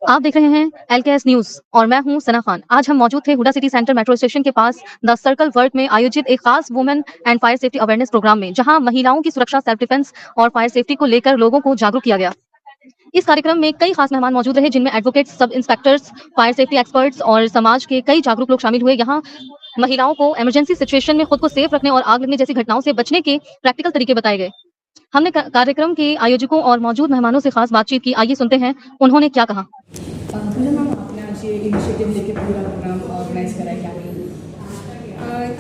आप देख रहे हैं एलकेएस न्यूज और मैं हूं सना खान। आज हम मौजूद थे Huda city centre metro station के पास द सर्कल वर्क में आयोजित एक खास women and fire safety awareness programme में, जहां महिलाओं की सुरक्षा, सेल्फ डिफेंस और फायर सेफ्टी को लेकर लोगों को जागरूक किया गया। इस कार्यक्रम में कई खास मेहमान मौजूद रहे, जिनमें एडवोकेट्स, सब इंस्पेक्टर्स, फायर सेफ्टी एक्सपर्ट्स और समाज के कई जागरूक लोग शामिल हुए। यहाँ महिलाओं को इमरजेंसी सिचुएशन में खुद को सेफ रखने और आग लगने जैसी घटनाओं से बचने के प्रैक्टिकल तरीके बताए गए। हमने कार्यक्रम के आयोजकों और मौजूद मेहमानों से खास बातचीत की। आइए सुनते हैं उन्होंने क्या कहा। पूजा मैम, आपने आज ये इनिशिएटिव लेके पूरा प्रोग्राम ऑर्गेनाइज करा है, क्या नहीं?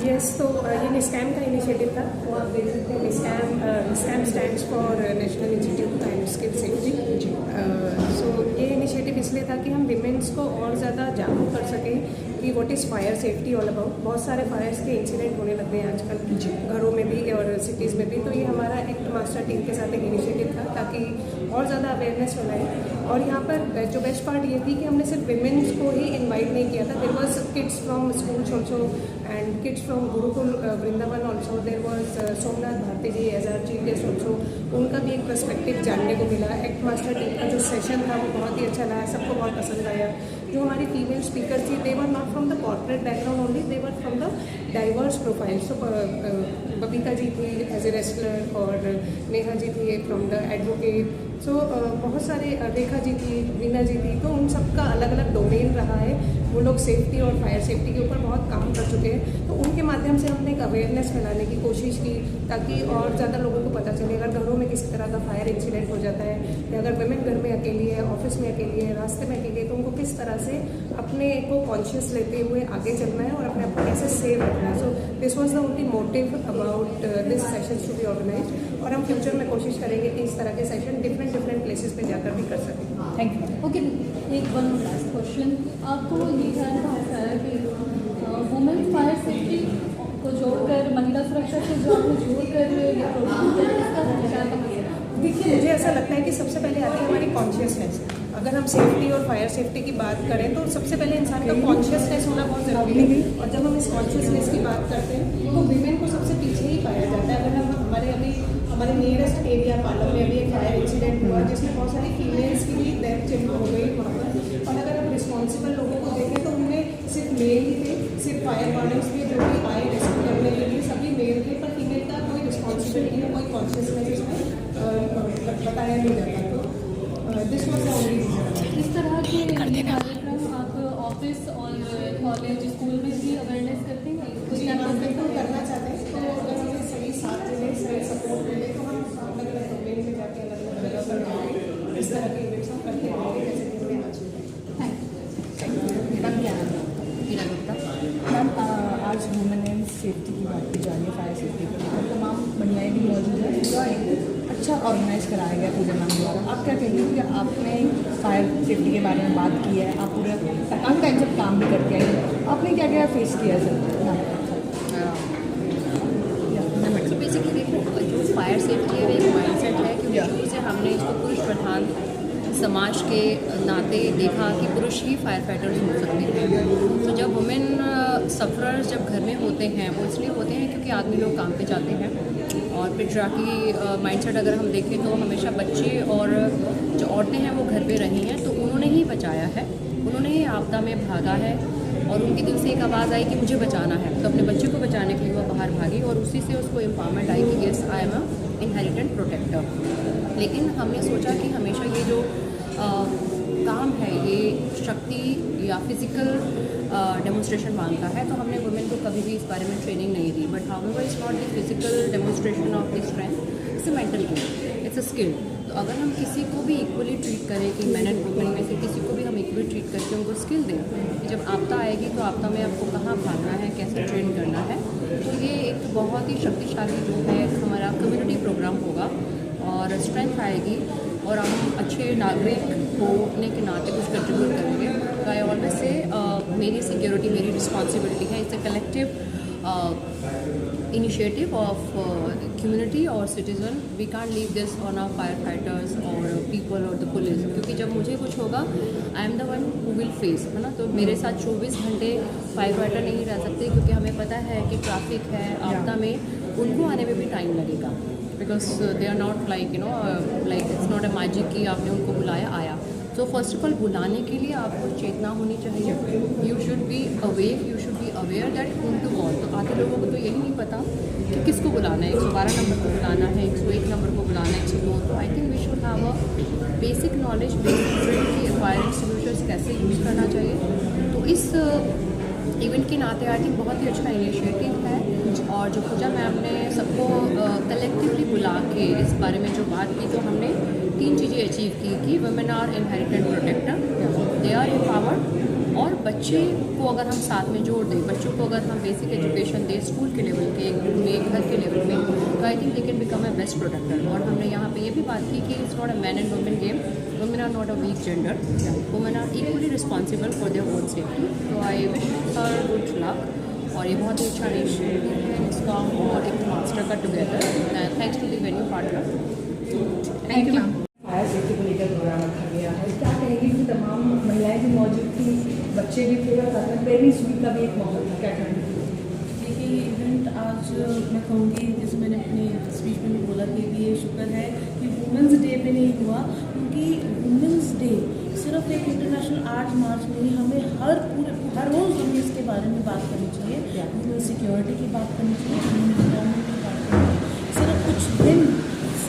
यस, तो ये निस्कैम का इनिशिएटिव था। वो आप देख सकते हैं, NISCAM stands for national institute and skill safety. So ये इनिशिएटिव इसलिए था कि हम विमेंस को और ज़्यादा जागरूक कर सकें कि what is fire safety all about. बहुत सारे फायर्स के इंसिडेंट होने लग गए हैं आजकल, घरों में भी और सिटीज़ में भी। तो ये हमारा एक्ट मास्टर टीम के साथ एक इनिशिएटिव था ताकि और ज़्यादा अवेयरनेस फैलाए। और यहाँ पर जो बेस्ट पार्ट ये थी कि हमने सिर्फ विमेंस को ही इन्वाइट नहीं किया था। There was kids from schools also and kids from Gurukul Vrindavan also. There was Somnath Bharti ji as our chief guest also. उनका भी एक पर्सपेक्टिव जानने को मिला। एक्ट मास्टर टीम का जो सेशन था वो बहुत ही अच्छा लगा, सबको बहुत पसंद आया। जो हमारी फीमेल स्पीकर थी, they were not from the corporate background only, they were from the diverse profile. So Babita ji थी एज ए रेसलर और नेहा जी थी फ्रॉम द एडवोकेट। सो बहुत सारे रेखा जी थी, वीना जी थी। तो उन सबका अलग अलग डोमेन रहा है। वो लोग सेफ्टी और फायर सेफ्टी के ऊपर बहुत काम कर चुके हैं। तो उनके माध्यम से हमने एक अवेयरनेस फैलाने की कोशिश की ताकि और ज़्यादा लोगों को पता चले। अगर घरों में किसी तरह का फायर इंसिडेंट हो जाता है या अगर वुमेन घर में अकेली है, ऑफिस में अकेली है, रास्ते में अकेली है, तो उनको किस तरह से अपने को कॉन्शियस लेते हुए आगे चलना है और अपने आप को कैसे सेव रखना है। So this was the only motive about this session to be organise. और हम फ्यूचर में कोशिश करेंगे कि इस तरह के सेशन डिफरेंट प्लेसेस पे जाकर भी कर सकें। Thank you. ओके, एक वन लास्ट क्वेश्चन। आपको ये जानना होता है कि वुमेन फायर सेफ्टी को जोड़कर महिला सुरक्षा को जो आपने जोड़कर ये प्रोग्राम किया, इसका क्या मतलब है? देखिए, मुझे ऐसा लगता है कि सबसे पहले आती है हमारी कॉन्शियसनेस। अगर हम सेफ्टी और फायर सेफ्टी की बात करें तो सबसे पहले इंसान का कॉन्शियसनेस होना बहुत ज़रूरी है। और जब हम इस कॉन्शियसनेस की बात करते हैं तो वीमेन को सबसे पीछे ही पाया जाता है। अगर हम हमारे नियरेस्ट एरिया पालम में अभी एक फायर इंसिडेंट हुआ जिसमें बहुत सारी फीमेल्स की भी डेथ हो गई वहाँ पर। और अगर हम रिस्पॉन्सिबल लोगों को देखें तो उनमें सिर्फ मेल ही थे, सिर्फ फायर वार्डन्स भी जो भी आए रेस्क्यू करने के लिए सभी मेल थे, पर फीमेल का कोई रिस्पॉन्सिबिलिटी या कोई कॉन्शियसनेस इसमें बताया नहीं जाता। तो this was the only reason. इस तरह के कार्यक्रम आप ऑफिस और कॉलेज स्कूल में भी अवेयरनेस करते हैं? जी, हम बिल्कुल करना चाहते हैं। तो अगर हमें सही साथ मिले, सही सपोर्ट मिले तो हम अलग अलग डोमेन में जाके अलग अलग जगह पर जाएंगे। इस तरह के इवेंट्स हम करते रहेंगे जैसे कि हमने आज मैम, आज वुमेन एंड सेफ्टी की बात की जा रही है, फायर सेफ्टी पर तमाम महिलाएं भी मौजूद हैं। पूरा एक अच्छा ऑर्गेनाइज कराया गया पूजा मैम द्वारा। आप क्या कहेंगे कि आपने फायर सेफ्टी के बारे में बात की है, आप पूरे काफ़ी टाइम से काम भी करके आए हैं, आपने क्या क्या फेस किया है सर? तो बेसिकली देखो, जो फायर सेफ्टी है एक माइंडसेट है, क्योंकि शुरू से हमने इसको पुरुष प्रधान समाज के नाते देखा कि पुरुष ही फायर फाइटर्स हो सकते हैं। तो जब वुमेन सफरर्स जब घर में होते हैं वो इसलिए होते हैं क्योंकि आदमी लोग काम पे जाते हैं। और पेट्रियार्की माइंडसेट अगर हम देखें तो हमेशा बच्चे और जो औरतें हैं वो घर पे रही हैं, तो उन्होंने ही बचाया है, उन्होंने ही आपदा में भागा है। और उनके दिल से एक आवाज़ आई कि मुझे बचाना है, तो अपने बच्चे को बचाने के लिए वो बाहर भागी और उसी से उसको एम्पावरमेंट आई कि yes I am a inherent protector. लेकिन हमने सोचा कि हमेशा ये जो काम है ये शक्ति या फिज़िकल डेमोन्स्ट्रेशन मांगता है, तो हमने वुमेन को कभी भी इस बारे में ट्रेनिंग नहीं दी। But however it's not the physical demonstration of the strength, it's a mental game, it's a skill. तो अगर हम किसी को भी इक्वली ट्रीट करें कि मैन एंड वुमेन में से किसी को भी हम इक्वली ट्रीट करके उनको स्किल दें कि जब आपदा आएगी तो आपदा में आपको कहाँ भागना है, कैसे ट्रेन करना है, तो ये एक बहुत ही शक्तिशाली जो है हमारा कम्युनिटी प्रोग्राम होगा और स्ट्रेंथ आएगी और हम अच्छे नागरिक होने के नाते कुछ कंट्रीब्यूट करेंगे। तो आई ऑलवेज से मेरी सिक्योरिटी मेरी रिस्पॉन्सिबिलिटी है। It's a collective initiative of community or citizen. We can't leave this on our firefighters or people or the police, क्योंकि जब मुझे कुछ होगा I am the one who will face, है ना। तो मेरे साथ 24 घंटे फायर फाइटर नहीं रह सकते, क्योंकि हमें पता है कि ट्रैफिक है, आपदा में उनको आने में भी टाइम लगेगा, because they are not like like it's not a magic कि आपने उनको बुलाया आया। तो फर्स्ट ऑफ ऑल बुलाने के लिए आपको चेतना होनी चाहिए, you should be awake, you should be aware that whom to call. तो आधे लोगों को तो यही नहीं पता कि किसको बुलाना है, 112 नंबर को बुलाना है, 101 नंबर को बुलाना है, 102। तो I think we should have a basic knowledge, basic drill कि फायर एक्सटिंग्विशर्स कैसे यूज़ करना चाहिए। तो इस इवेंट के नाते आई थिंक बहुत ही अच्छा इनिशिएटिव है। और जो पूजा मैम ने सबको कलेक्टिवली बुला के इस बारे में जो बात की, तो हमने 3 चीज़ें अचीव की कि women are inherited protector, they are empowered, और बच्चे को अगर हम साथ में जोड़ दें, बच्चों को अगर हम बेसिक एजुकेशन दें स्कूल के लेवल के में, घर के लेवल में, तो I think they can become a best protector. और हमने यहाँ पे ये भी बात की कि it's not a man and women game, women are not a weak gender, women are equally responsible for their own safety. तो I wish her good luck, और ये बहुत ही अच्छा इनिशिएटिव है इसका, और एक मास्टर का together. Thanks to the venue partner. Thank you ma'am. Fire safety को लेकर प्रोग्राम रखा गया है, क्या कहेंगे कि तमाम महिलाएं भी मौजूद थी, बच्चे भी थे और साथ में पेरेंट्स वीक का भी एक मौका था, क्या कहेंगे? देखिए ये इवेंट आज मैं कहूँगी, जैसे मैंने अपनी स्पीच में भी बोला कि ये शुक्र है कि वुमेंस डे पे नहीं हुआ, क्योंकि वुमेंस डे सिर्फ एक इंटरनेशनल 8 मार्च में नहीं, हमें हर रोज़ हमें इसके बारे में बात करनी चाहिए, वुमेन सिक्योरिटी की बात करनी चाहिए, वुमेन एम्पावरमेंट की बात करनी चाहिए। सिर्फ कुछ दिन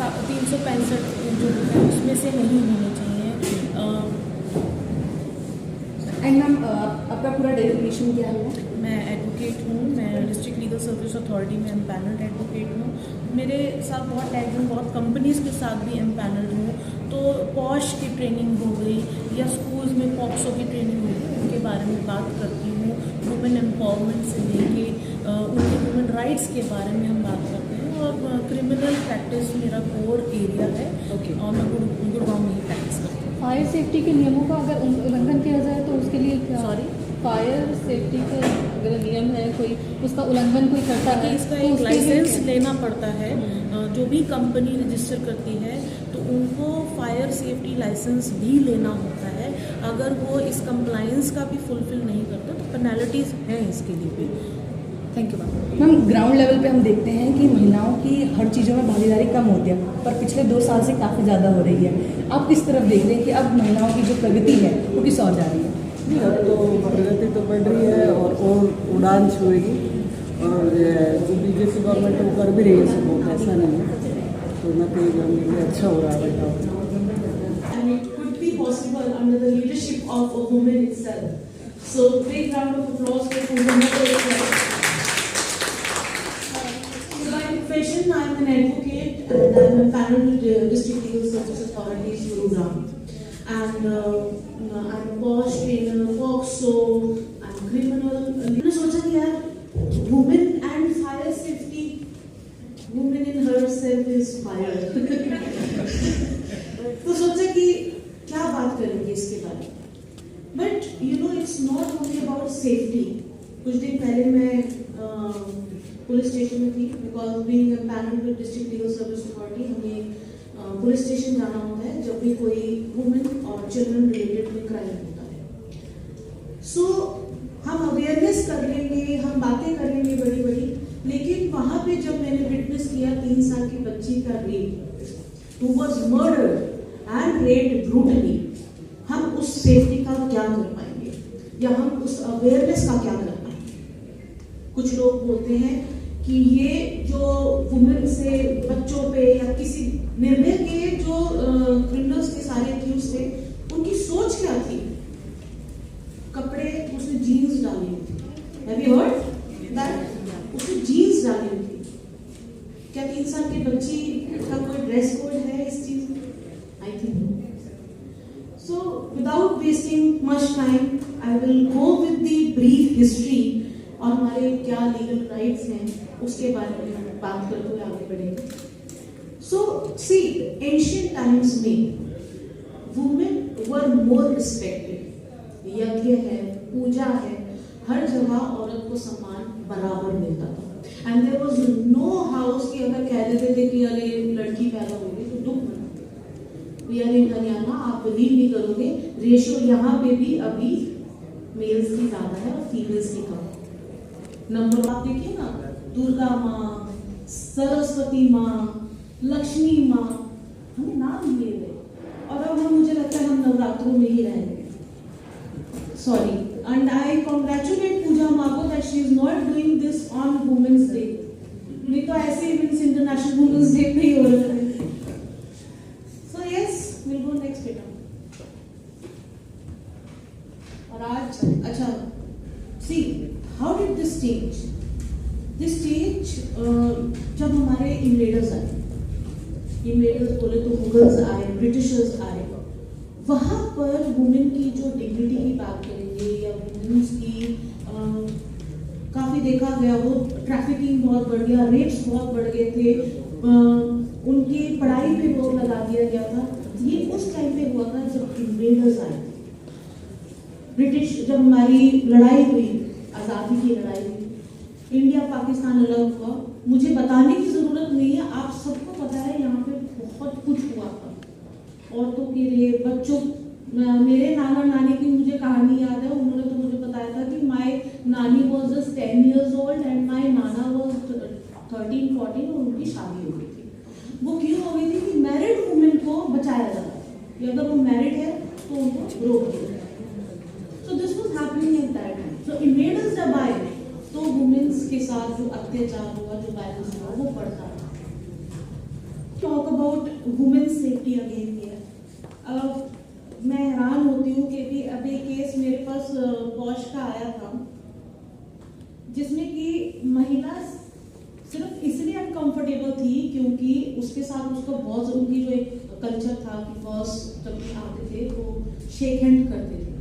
365 जो है उसमें से नहीं होने चाहिए। एंड मैम आपका पूरा डेजिग्नेशन क्या है? मैं एडवोकेट हूँ, मैं डिस्ट्रिक्ट लीगल सर्विस अथॉरिटी में एम्पैनल्ड एडवोकेट हूँ। मेरे साथ बहुत टैग हूँ, बहुत कंपनीज़ के साथ भी एम्पैनल्ड हूँ। तो पॉश की ट्रेनिंग हो गई या स्कूल्स में पॉक्सो की ट्रेनिंग हो गई, उनके बारे में बात करती हूँ। वुमेन एम्पावरमेंट से लेके उनके वुमेन राइट्स के बारे में हम बात करते हैं, और क्रिमिनल प्रैक्टिस मेरा कोर एरिया है। और मैं गुड़गांव में ही प्रैक्टिस करती हूँ। फायर सेफ्टी के नियमों का अगर उल्लंघन किया जाए तो उसके लिए क्या? सॉरी? फायर सेफ्टी का अगर नियम है, कोई उसका उल्लंघन कोई करता है इसका तो एक उसके लिए लाइसेंस क्या? लेना पड़ता है। जो भी कंपनी रजिस्टर करती है तो उनको फायर सेफ्टी लाइसेंस भी लेना होता है। अगर वो इस कंप्लायंस का भी फुलफिल नहीं करते तो पेनल्टीज हैं इसके लिए भी। Thank you ma'am. Ma'am ground level पे हम देखते हैं कि महिलाओं की हर चीज़ों में भागीदारी कम होती है, पर पिछले 2 साल से काफ़ी ज़्यादा हो रही है। आप किस तरफ देख रहे हैं कि अब महिलाओं की जो प्रगति है वो किस ओर जा रही है? अब तो प्रगति तो बढ़ रही है और उड़ान छुएगी, और जो बीजेपी गवर्नमेंट है वो कर भी रही है सपोर्ट, ऐसा नहीं है। तो मैं तो ये अच्छा हो रहा है बेटा। And it could be possible under the leadership of a woman itself. So big round of applause for women. By profession, I am an advocate and I am a panel with District Legal Service Authorities, Gurugram. And I am a POSH trainer, FOXO, I am criminal. मैंने सोचा कि यार women and fire safety, woman in herself is fire. तो सोचा कि क्या बात करेंगे इसके बारे में। But you know it's not only about safety. कुछ दिन पहले मैं पुलिस स्टेशन में थी, because being empanelled with district legal service authority, हमें पुलिस स्टेशन जाना होता है जब भी कोई वुमेन और चिल्ड्रन रिलेटेड में क्राइम होता है। सो हम अवेयरनेस कर लेंगे, हम बातें कर लेंगे बड़ी बड़ी, लेकिन वहां पे जब मैंने विटनेस किया 3 साल की बच्ची का rape, who was murdered and raped brutally, हम उस सेफ्टी का क्या कर पाएंगे या हम उस अवेयरनेस का क्या कर पाएंगे। कुछ लोग बोलते हैं कि ये जो वुमेन से बच्चों पे या किसी निर्भय के जो क्रिमिनल्स के सारे एक्यूज थे, उनकी सोच क्या थी। कपड़े उसने जीन्स डाली हुई थी, हैव यू हर्ड दैट? उसने जीन्स डाली हुई थी। क्या 3 साल की बच्ची का कोई ड्रेस कोड है इस चीज में? I think no. So without wasting much time I will go with the brief history और हमारे क्या लीगल राइट्स हैं उसके बारे में हम बात करते हुए आगे बढ़ेंगे। सो सी एंशिएंट टाइम्स में वुमेन वर मोर रिस्पेक्टेड। यज्ञ है, पूजा है, हर जगह औरत को सम्मान बराबर मिलता था। And there was no house कि अगर कह देते थे कि अरे लड़की पैदा हो गई तो दुख मनाते। वी आर इन हरियाणा, आप बिलीव नहीं करोगे, रेशियो यहाँ पे भी अभी मेल्स की ज्यादा है और फीमेल्स की कम। नंबर आप देखिए ना, दुर्गा माँ, सरस्वती माँ, लक्ष्मी माँ, हमें नाम दिए गए और अब मुझे लगता है हम नवरात्रों में ही रहेंगे. Sorry, and I congratulate Pooja Mako that she is not doing this on Women's Day. नहीं तो ऐसे इवेंट्स इंटरनेशनल वुमेन्स डे पे ही हो रहे हैं. So yes, we'll go next बेटा. और आज अच्छा, see how did this change? This change जब हमारे इन्वेडर्स आए, इन्वेडर्स बोले तो मुगल्स आए, ब्रिटिशर्स आए, वहाँ पर वुमेन की जो डिग्निटी की बात करेंगे या वुमेन्स की काफ़ी देखा गया वो ट्रैफिकिंग बहुत बढ़ गया, रेप्स बहुत बढ़ गए थे, उनकी पढ़ाई पे रोक लगा दिया गया था. ये उस टाइम पे हुआ था जब इन्वेडर्स आए. ब्रिटिश जब हमारी लड़ाई हुई, आज़ादी की लड़ाई हुई, इंडिया पाकिस्तान अलग हुआ, मुझे बताने की ज़रूरत नहीं है, आप सबको पता है यहाँ पे बहुत कुछ हुआ था. औरतों के लिए, बच्चों, मेरे नाना नानी की मुझे कहानी याद है. उन्होंने तो मुझे बताया था कि माय नानी was just 10 years old and my Nana was 13-14 और उनकी शादी हो गई थी. वो क्यों हो गई थी कि मैरिड वुमेन को बचाया जा रहा है कि अगर वो मैरिड है तो उनको रोक दिया. So this was happening at that time. So invaders जब आए तो वुमेन्स के साथ जो अत्याचार हुआ, जो वायलेंस हुआ, वो बढ़ता है. Talk about women's safety again here. मैं हैरान होती हूँ कि भी अभी केस मेरे पास पॉश का आया था जिसमें कि महिला सिर्फ इसलिए अनकंफर्टेबल थी क्योंकि उसके साथ उसका बहुत, उनकी जो एक कल्चर था कि फर्स्ट जब भी आते थे वो शेक हैंड करते थे,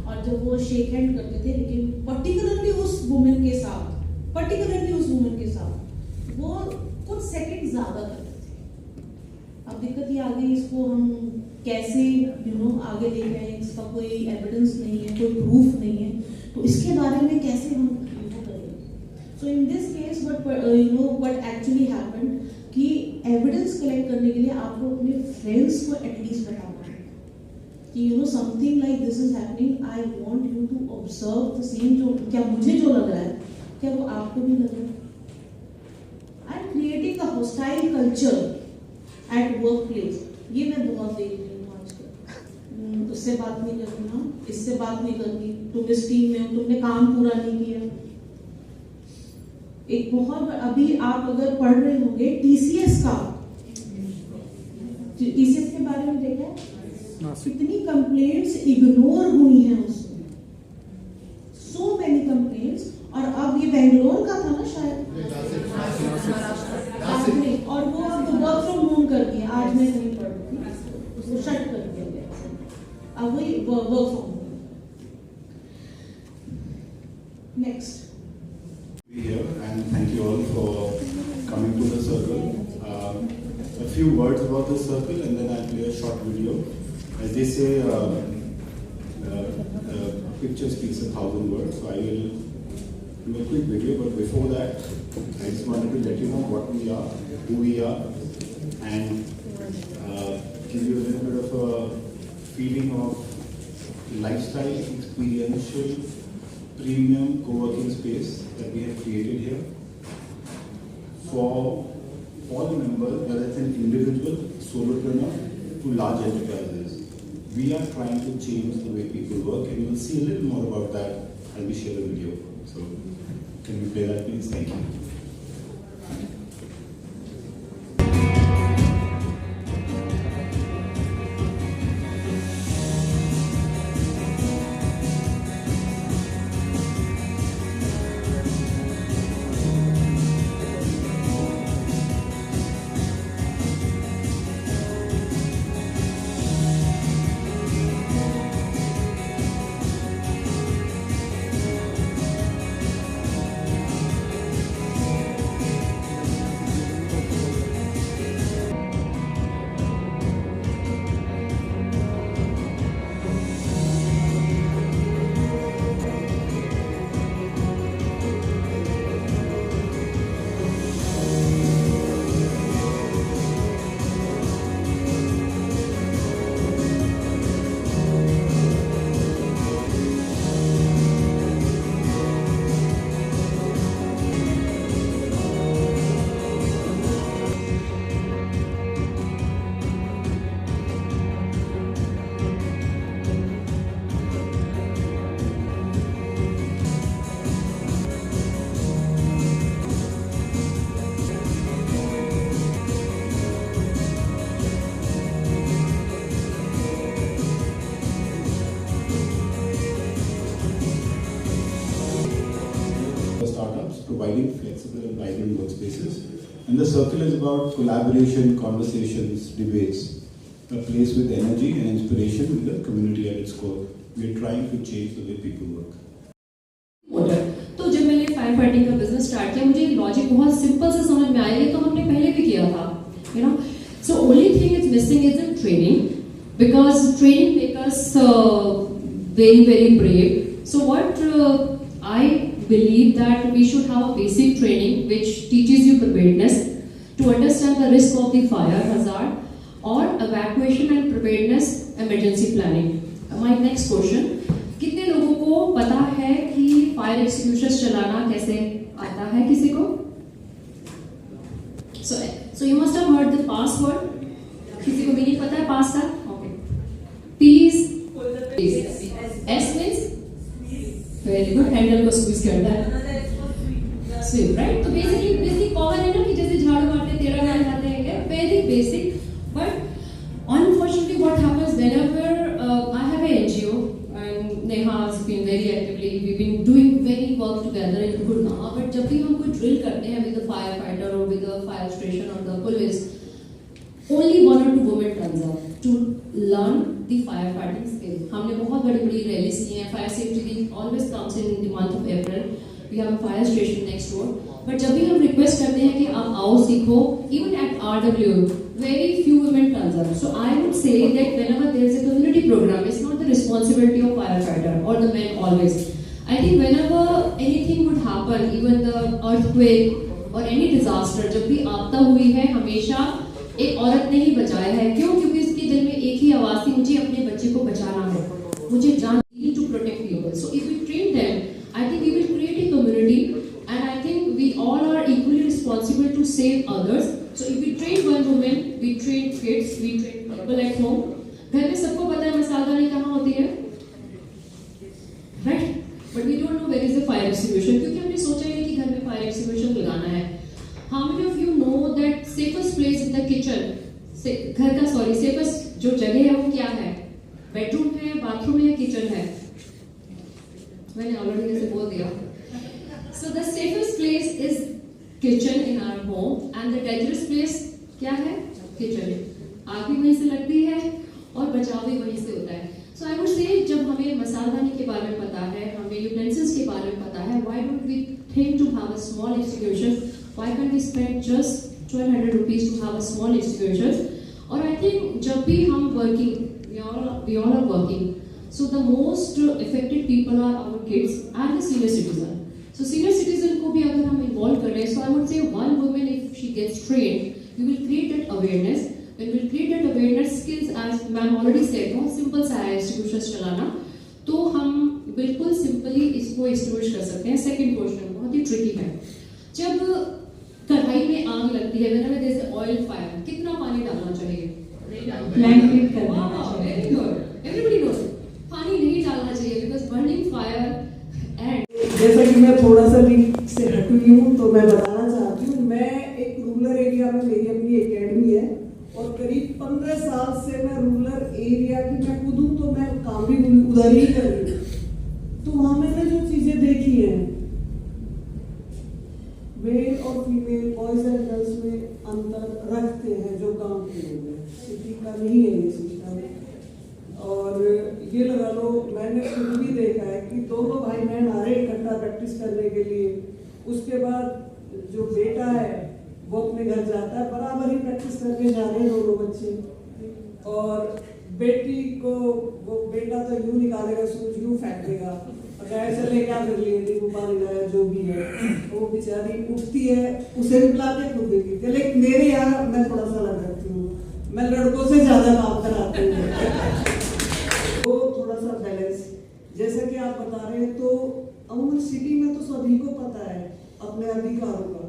और जब वो शेक हैंड करते थे, लेकिन पर्टिकुलरली उस वुमेन के साथ वो कुछ सेकंड ज़्यादा करते थे. अब दिक्कत ये आ गई, इसको हम कैसे आगे ले गए, इसका कोई एविडेंस नहीं है, कोई प्रूफ नहीं है, तो इसके बारे में कैसे हम करेंगे. So in this case what actually happened कि एविडेंस कलेक्ट करने के लिए आपको अपने फ्रेंड्स को एटलीस्ट बताना है कि something like this is happening, I want you to observe the same. जो क्या मुझे जो लग रहा है क्या वो आपको भी लग रहा है. And creating a hostile culture at work place, ये मैं बहुत देख रही हूँ आजकल. उससे बात नहीं करती ना, इससे बात नहीं करती, तुम इस टीम में हो, तुमने काम पूरा नहीं किया. एक बहुत, अभी आप अगर पढ़ रहे होंगे टीसीएस के बारे में देखा है, कितनी कंप्लेंट्स इग्नोर हुई हैं उसमें, सो मेनी कंप्लेंट्स. और अब ये बेंगलोर का था ना शायद, और वो अब वर्क फ्रॉम होम कर दिया. आज मैं नहीं पढ़ रही थी, उसको शट कर दिया गया, अब वही work from home. Next. Here and thank you all for coming to the circle. A few words about the circle and then I'll play a short video. As they say, picture speaks 1,000 words. So I will do a quick video, but before that, I just wanted to let you know what we are, who we are, and give you a little bit of a feeling of lifestyle, experiential, premium co-working space that we have created here for all the members, whether it's an individual, solopreneur, to large enterprises. We are trying to change the way people work, and you will see a little more about that as we share the video. So, can we play that, please? Thank you. providing flexible and vibrant workspaces. And the circle is about collaboration, conversations, debates, a place with energy and inspiration with the community at its core. We are trying to change the way people work. तो जब मैंने fire fighting का business start किया मुझे logic बहुत simple से समझ में आया, ये तो हमने पहले भी किया था, you know. So only thing is missing is the training, because training make us very brave. So what I believe that we should have a basic training which teaches you preparedness, to understand the risk of the fire hazard, or evacuation and preparedness, emergency planning. My next question, कितने लोगों को पता है कि fire extinguisher चलाना कैसे आता है किसी को? So you must have heard the password. किसी को मीनिंग पता है पास का? Okay. P is S means very good. Handle को स्क्वीज करता है. Swim, right? तो basically कॉमन है ना कि जैसे झाड़ू मारते 13 गाने जाते हैं क्या? Very basic. But unfortunately what happens whenever I have an NGO and Neha has been very actively, we've been doing very work together in Gurgaon. But जब भी हम कोई drill करते हैं with the firefighter or with the fire station or the police, only 1 or 2 women turns up to learn the firefighting skill. हमने बहुत बड़ी rallies की हैं. Fire safety week always comes in the month of April. We have a fire station next door. But जब भी हम request करते हैं कि आप आओ सीखो, even at RW, very few women turns up. So I would say that whenever there is a community program, it's not the responsibility of firefighter or the men always. I think whenever anything would happen, even the earthquake or any disaster, जब भी आपदा हुई है, हमेशा एक औरत ने ही बचाया है. क्यों? क्योंकि उसके दिल में एक ही आवाज थी, मुझे अपने बच्चे को बचाना है, मुझे जान to protect people. So if we train them, I think we will create a community, and I think we all are equally responsible to save others. So if we train one woman, we train kids, we train people at home. घर में सबको पता है मसालदानी कहाँ होती है, right? But we don't know where is the fire extinguisher, क्योंकि हमने सोचा ही नहीं कि घर में fire extinguisher लगाना है. How many of you know that safest place in the kitchen, घर का safest जो जगह है वो क्या है? बेडरूम है, बाथरूम है, किचन है? मैंने ऑलरेडी ऐसे बोल दिया. So the safest place is kitchen in our home, and the dangerous place क्या है? Kitchen. आग भी वहीं से लगती है और बचाव भी वहीं से होता है. So I would say जब हमें मसालदानी के बारे में पता है, हमें utensils के बारे में पता है, why don't we think to have a small extinguisher? Why can't we spend just 1200 rupees to have a small extinguisher? और I think जब भी हम working, we all are working. So the most affected people are our kids and the senior citizen. So senior citizen को भी अगर हम involve कर रहे हैं, so I would say one woman, if she gets trained, we will create that awareness. When we will create that awareness, skills as ma'am already said, बहुत simple सा है extinguisher चलाना, तो हम बिल्कुल simply इसको extinguish कर सकते हैं. Second question बहुत ही tricky है. जब कढ़ाई में आग लगती है, whenever there is an oil fire, कितना पानी डालना चाहिए? ब्लैंकेट करना चाहिए. Very good. Everybody knows. पानी नहीं डालना चाहिए because burning fire and जैसा कि मैं थोड़ा सा लिंक से हटी हूँ, तो मैं बताना चाहती हूँ, मैं एक रूरल एरिया में मेरी अपनी एकेडमी है और करीब 15 साल से मैं रूरल एरिया की मैं खुद हूँ, तो मैं काम भी उधर ही कर रही हूँ. तो वहाँ मैंने जो चीजें देखी हैं, मेल और फीमेल, बॉयज एंड गर्ल्स में अंतर रखते हैं जो काम के लोग हैं. सिटी का नहीं है ये सिस्टम. और ये लगा लो, मैंने खुद भी देखा है कि दोनों भाई बहन आ रहे इकट्ठा प्रैक्टिस करने के लिए. उसके बाद जो बेटा है वो अपने घर जाता है, बराबर ही प्रैक्टिस करके जा रहे हैं दोनों बच्चे. और बेटी को वो बेटा तो यूं निकालेगा सूरज, यूं फेंक देगा, ऐसे ले क्या कर लिए नींबू पानी लाया जो भी है. वो बेचारी उठती है, उसे भी पिलाते खुद भी पीते. लेकिन मेरे यहाँ मैं थोड़ा सा लग रखती हूँ, मैं लड़कों से ज्यादा काम कराती हूँ. वो थोड़ा सा बैलेंस, जैसा कि आप बता रहे हैं, तो अमूमन सिटी में तो सभी को पता है अपने अधिकारों का.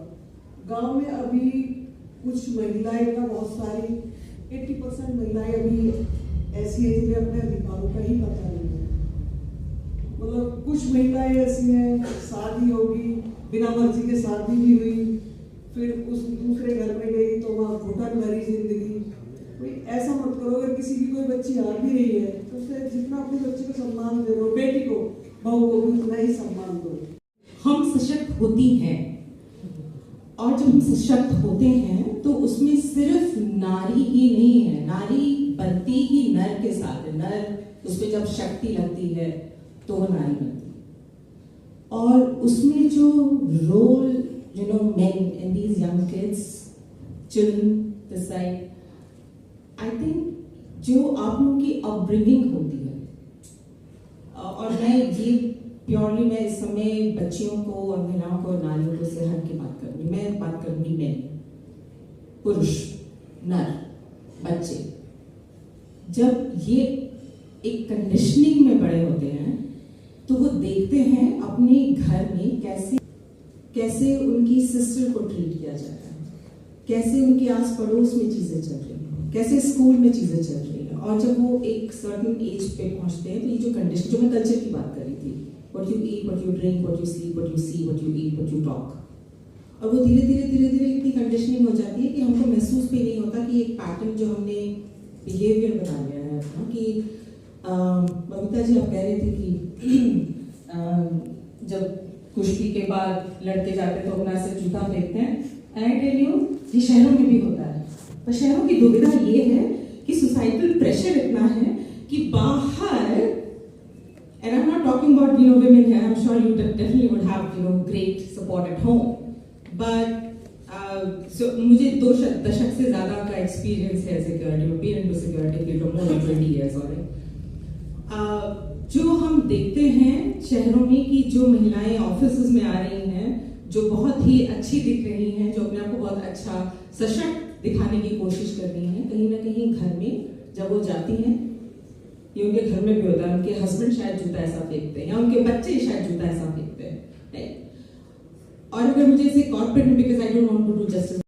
गांव में अभी कुछ महिलाएं का, बहुत सारी 80% महिलाएं अभी ऐसी है जिन्हें अपने अधिकारों का ही पता नहीं है. मतलब कुछ महिलाएं ऐसी हैं, शादी होगी, बिना मर्जी के शादी भी हुई, फिर उस दूसरे घर में गई तो वहाँ घुटन भरी जिंदगी. कोई ऐसा मत करो, अगर किसी की कोई बच्ची आ भी रही है तो उसे जितना अपने बच्चे को सम्मान दे रहे हो, बेटी को, बहू को भी उतना ही सम्मान दो. हम सशक्त होती हैं और जब हम सशक्त होते हैं तो उसमें सिर्फ नारी ही नहीं है, नारी बनती ही नर के साथ है। नर उसमें जब शक्ति लगती है तो वो नारी बनती है। और उसमें जो role men and these young kids, children this side, I think जो आप लोगों की अपब्रिंगिंग होती है, और मैं ये प्योरली मैं इस समय बच्चियों को और महिलाओं को और नारियों को से हट के बात करूंगी। मैं बात करूंगी मैं, पुरुष, नर, बच्चे। जब ये एक कंडीशनिंग में बड़े होते हैं तो वो देखते हैं अपने घर में कैसे उनकी सिस्टर को ट्रीट किया जा रहा है, कैसे उनके आस पड़ोस में चीजें चल रही हैं, कैसे स्कूल में चीजें चल रही हैं। और जब वो एक सर्टेन एज पे पहुंचते हैं तो ये जो कंडीशन, जो मैं कल्चर की बात कर रही थी, what you eat, what you drink, what you sleep, what you see, what you eat, what you talk, और वो धीरे धीरे इतनी कंडीशनिंग हो जाती है कि हमको महसूस भी नहीं होता कि एक पैटर्न जो हमने बिहेवियर बना लिया है अपना, कि बबीता जी आप कह रहे थे कि जब कुश्ती के बाद लड़के जाते तो अपना से जूता फेंकते हैं। आई टेल यू, ये शहरों में भी होता है, पर शहरों की दुविधा ये है कि सोसाइटल प्रेशर इतना है कि बाहर, and I'm not talking about women here, I'm sure you definitely would have great support at home, but so मुझे 2 दशक से ज़्यादा का एक्सपीरियंस है सिक्योरिटी में, been into security field for more than 20 years already। जो हम देखते हैं शहरों में कि जो महिलाएं ऑफिस में आ रही हैं, जो बहुत ही अच्छी दिख रही हैं, जो अपने आप को बहुत अच्छा सशक्त दिखाने की कोशिश कर रही हैं, कहीं ना कहीं घर में जब वो जाती हैं, ये उनके घर में भी होता है, उनके हस्बैंड शायद जूता ऐसा फेंकते हैं या उनके बच्चे शायद जूता ऐसा फेंकते हैं, राइट। और अगर मुझे इसे कॉर्पोरेट में, because I don't want to do justice